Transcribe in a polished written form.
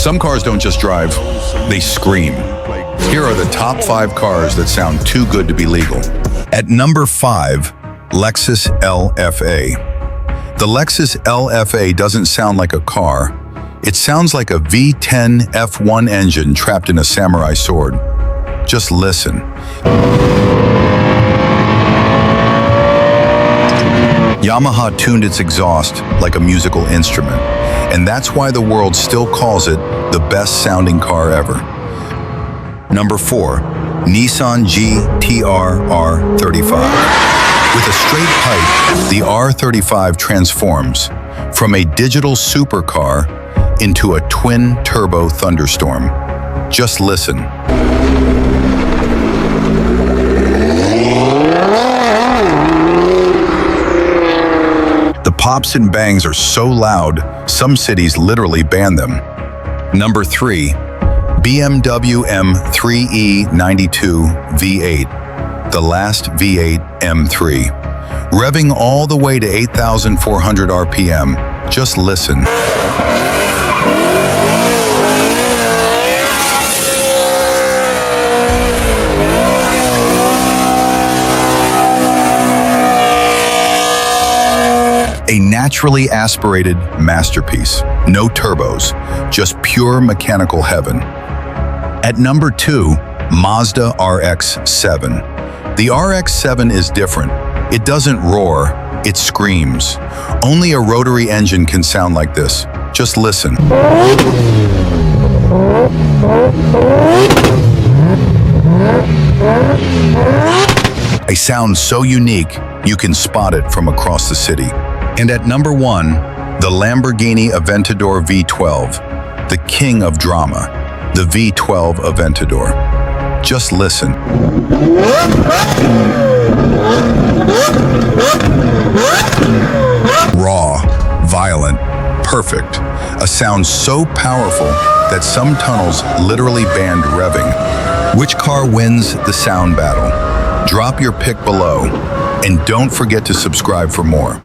Some cars don't just drive, they scream. Here are the top 5 cars that sound too good to be legal. At number 5, Lexus LFA. The Lexus LFA doesn't sound like a car. It sounds like a V10 F1 engine trapped in a samurai sword. Just listen. Yamaha tuned its exhaust like a musical instrument, and that's why the world still calls it the best-sounding car ever. Number 4, Nissan GT-R R35. With a straight pipe, the R35 transforms from a digital supercar into a twin-turbo thunderstorm. Just listen. The pops and bangs are so loud, some cities literally ban them. Number 3, BMW M3E92 V8, the last V8 M3. Revving all the way to 8,400 RPM. Just listen. A naturally aspirated masterpiece. No turbos, just pure mechanical heaven. At number 2, Mazda RX-7. The RX-7 is different. It doesn't roar, it screams. Only a rotary engine can sound like this. Just listen. A sound so unique, you can spot it from across the city. And at number 1, the Lamborghini Aventador V12, the king of drama, the V12 Aventador. Just listen. Raw, violent, perfect. A sound so powerful that some tunnels literally banned revving. Which car wins the sound battle? Drop your pick below, and don't forget to subscribe for more.